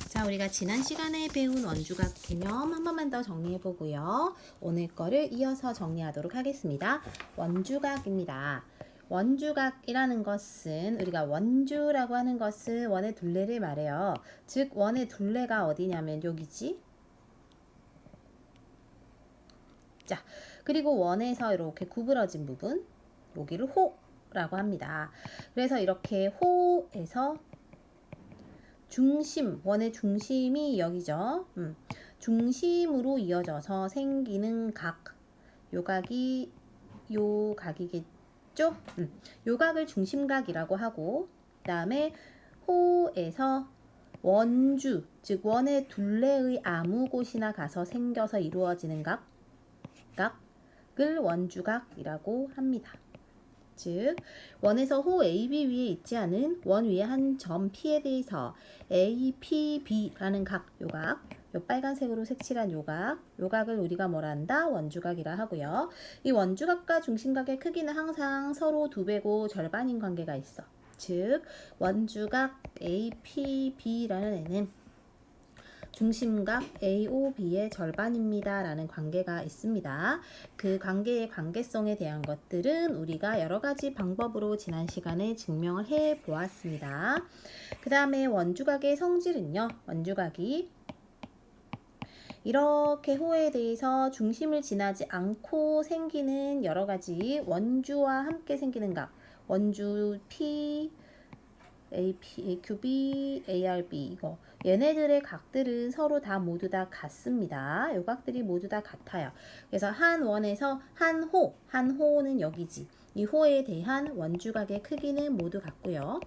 자, 우리가 지난 시간에 배운 원주각 개념 한 번만 더 정리해 보고요. 오늘 거를 이어서 정리하도록 하겠습니다. 원주각입니다. 원주각이라는 것은 우리가 원주라고 하는 것은 원의 둘레를 말해요. 즉 원의 둘레가 어디냐면 여기지. 자, 그리고 원에서 이렇게 구부러진 부분, 여기를 호라고 합니다. 그래서 이렇게 호에서 중심, 원의 중심이 여기죠. 중심으로 이어져서 생기는 각, 요각이 요각이겠죠? 요각을 중심각이라고 하고, 그 다음에 호에서 원주, 즉 원의 둘레의 아무 곳이나 가서 생겨서 이루어지는 각을 원주각이라고 합니다. 즉 원에서 호 AB 위에 있지 않은 원 위에 한 점 P에 대해서 APB라는 각, 요각, 요 빨간색으로 색칠한 요각을 우리가 뭐라 한다? 원주각이라 하고요. 이 원주각과 중심각의 크기는 항상 서로 2배고 절반인 관계가 있어. 즉 원주각 APB라는 애는 중심각 AOB의 절반입니다 라는 관계가 있습니다. 그 관계의 관계성에 대한 것들은 우리가 여러 가지 방법으로 지난 시간에 증명을 해 보았습니다. 그 다음에 원주각의 성질은요. 원주각이 이렇게 호에 대해서 중심을 지나지 않고 생기는 여러 가지 원주와 함께 생기는 각, 원주 P, AP, AQB, ARB 이거 얘네들의 각들은 서로 다 모두 다 같습니다. 요 각들이 모두 다 같아요. 그래서 한 원에서 한 호는 여기지. 이 호에 대한 원주각의 크기는 모두 같고요.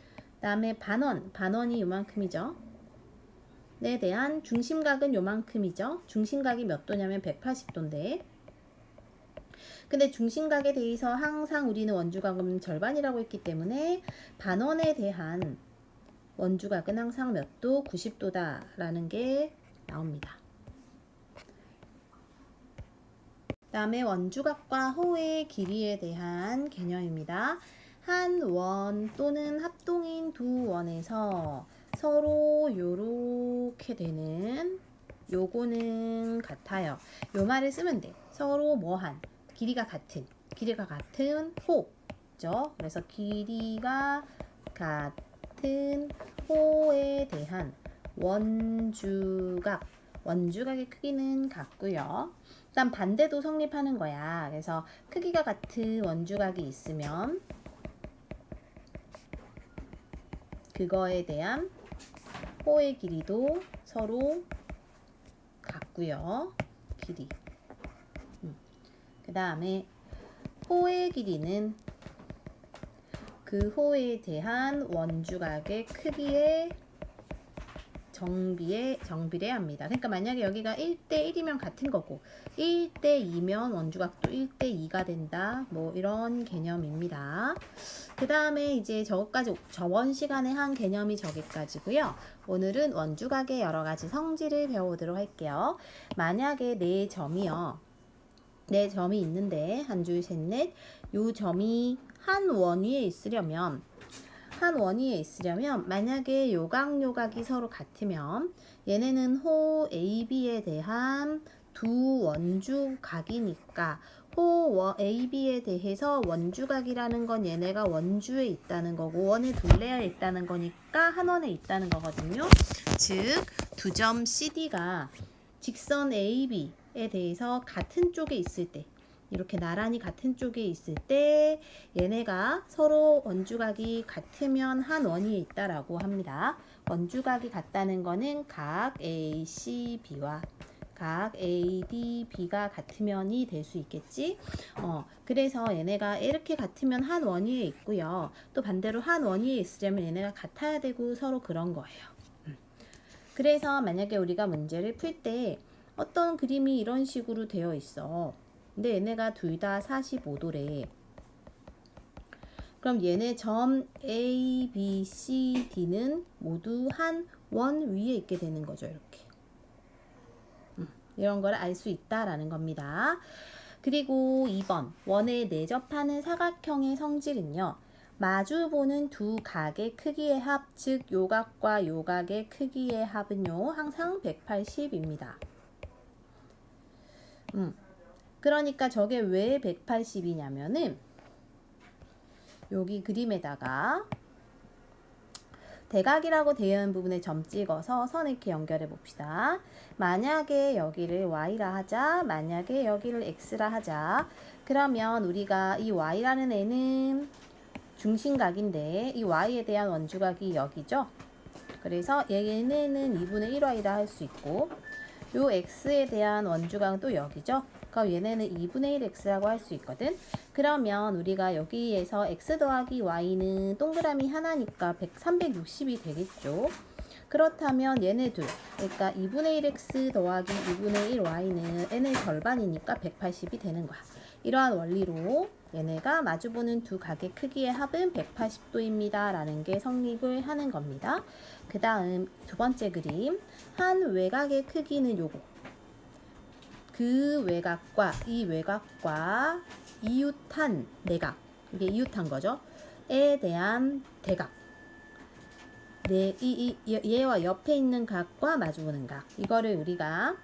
그 다음에 반원이 요만큼이죠. 에 대한 중심각은 요만큼이죠. 중심각이 몇 도냐면 180도인데 근데 중심각에 대해서 항상 우리는 원주각은 절반이라고 했기 때문에 반원에 대한 원주각은 항상 몇 도? 90도다 라는 게 나옵니다. 그 다음에 원주각과 호의 길이에 대한 개념입니다. 한 원 또는 합동인 두 원에서 서로 요렇게 되는 요거는 같아요. 요 말을 쓰면 돼. 서로 뭐한 길이가 같은 호죠. 그래서 길이가 같은 호에 대한 원주각의 크기는 같고요. 일단 반대도 성립하는 거야. 그래서 크기가 같은 원주각이 있으면 그거에 대한 호의 길이도 서로 같고요. 길이. 그 다음에 호의 길이는 그 호에 대한 원주각의 크기에 정비례합니다. 그러니까 만약에 여기가 1대1이면 같은 거고 1대2면 원주각도 1대2가 된다. 뭐 이런 개념입니다. 그 다음에 이제 저번 시간에 한 개념이 저기까지고요. 오늘은 원주각의 여러 가지 성질을 배워보도록 할게요. 만약에 네 점이 있는데 한 줄, 셋, 넷 요 점이 한 원 위에 있으려면 만약에 요각이 서로 같으면 얘네는 호 AB에 대한 두 원주각이니까 호 AB에 대해서 원주각이라는 건 얘네가 원주에 있다는 거고 원의 둘레에 있다는 거니까 한 원에 있다는 거거든요. 즉 두 점 CD가 직선 AB에 대해서 같은 쪽에 있을 때 이렇게 나란히 같은 쪽에 있을 때 얘네가 서로 원주각이 같으면 한 원위에 있다라고 합니다. 원주각이 같다는 거는 각 ACB와 각 ADB가 같으면이 될 수 있겠지. 그래서 얘네가 이렇게 같으면 한 원위에 있고요. 또 반대로 한 원위에 있으려면 얘네가 같아야 되고 서로 그런 거예요. 그래서 만약에 우리가 문제를 풀 때 어떤 그림이 이런 식으로 되어 있어. 근데 얘네가 둘 다 45도래. 그럼 얘네 점 A, B, C, D는 모두 한 원 위에 있게 되는 거죠. 이렇게. 이런 걸 알 수 있다라는 겁니다. 그리고 2번 원에 내접하는 사각형의 성질은요. 마주보는 두 각의 크기의 합, 즉 요각과 요각의 크기의 합은요 항상 180입니다. 그러니까 저게 왜 180이냐면은 여기 그림에다가 대각이라고 되어 있는 부분에 점 찍어서 선 이렇게 연결해 봅시다. 만약에 여기를 y라 하자, 만약에 여기를 x라 하자. 그러면 우리가 이 y라는 애는 중심각인데 이 y에 대한 원주각이 여기죠. 그래서 얘네는 2분의 1y라 할 수 있고 요 x에 대한 원주각은 또 여기죠. 그럼 얘네는 2분의 1x라고 할 수 있거든. 그러면 우리가 여기에서 x 더하기 y는 동그라미 하나니까 360이 되겠죠. 그렇다면 얘네 둘, 그러니까 2분의 1x 더하기 2분의 1y는 n의 절반이니까 180이 되는 거야. 이러한 원리로 얘네가 마주보는 두 각의 크기의 합은 180도입니다. 라는 게 성립을 하는 겁니다. 그 다음 두 번째 그림, 한 외곽의 크기는 요거. 그 외곽과 이 외곽과 이웃한 내각, 이게 이웃한 거죠. 에 대한 대각. 얘와 옆에 있는 각과 마주보는 각. 이거를 우리가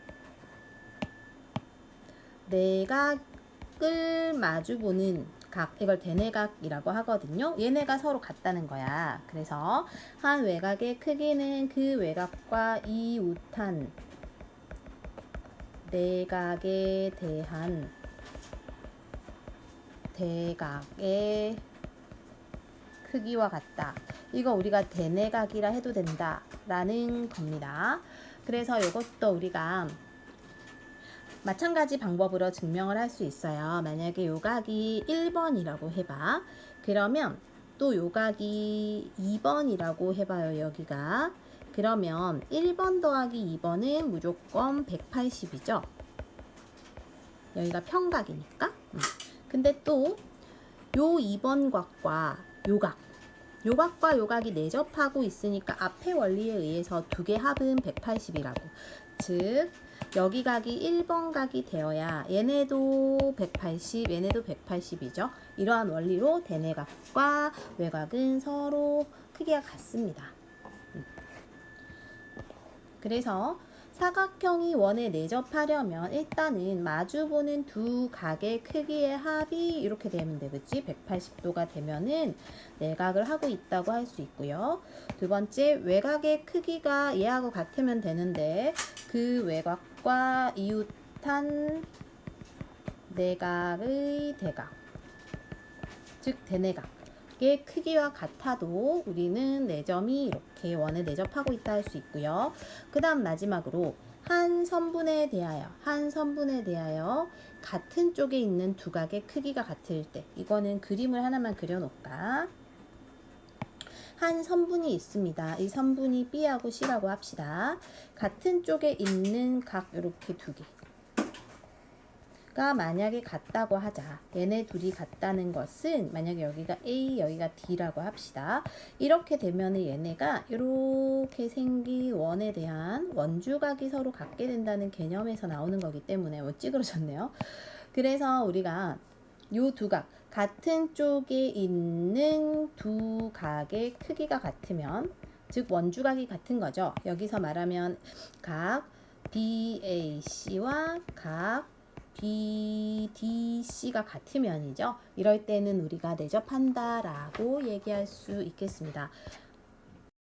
내각을 마주보는 각, 이걸 대내각이라고 하거든요. 얘네가 서로 같다는 거야. 그래서 한 외곽의 크기는 그 외곽과 이웃한 내각에 대한 대각의 크기와 같다. 이거 우리가 대내각이라 해도 된다 라는 겁니다. 그래서 이것도 우리가 마찬가지 방법으로 증명을 할 수 있어요. 만약에 요각이 1번이라고 해봐. 그러면 또 요각이 2번이라고 해봐요. 여기가. 그러면 1번 더하기 2번은 무조건 180이죠. 여기가 평각이니까. 근데 또 요 2번 각과 요각과 요각이 내접하고 있으니까 앞의 원리에 의해서 두 개 합은 180이라고. 즉 여기 각이 1번 각이 되어야 얘네도 180, 얘네도 180이죠. 이러한 원리로 대내각과 외곽은 서로 크기가 같습니다. 그래서 사각형이 원에 내접하려면 일단은 마주보는 두 각의 크기의 합이 이렇게 되면 되겠지. 180도가 되면은 내각을 하고 있다고 할 수 있고요. 두 번째, 외곽의 크기가 얘하고 같으면 되는데 그 외곽과 이웃한 내각의 대각, 즉 대내각의 크기와 같아도 우리는 내점이 이렇게 원에 내접하고 있다 할 수 있고요. 그 다음 마지막으로 한 선분에 대하여 같은 쪽에 있는 두 각의 크기가 같을 때, 이거는 그림을 하나만 그려놓을까? 한 선분이 있습니다. 이 선분이 B하고 C라고 합시다. 같은 쪽에 있는 각 이렇게 두 개가 만약에 같다고 하자. 얘네 둘이 같다는 것은 만약에 여기가 A, 여기가 D라고 합시다. 이렇게 되면 얘네가 이렇게 생긴 원에 대한 원주각이 서로 같게 된다는 개념에서 나오는 거기 때문에 찌그러졌네요. 그래서 우리가 요 두 각, 같은 쪽에 있는 두 각의 크기가 같으면, 즉 원주각이 같은 거죠. 여기서 말하면 각 BAC와 각 BDC가 같으면이죠. 이럴 때는 우리가 내접한다라고 얘기할 수 있겠습니다.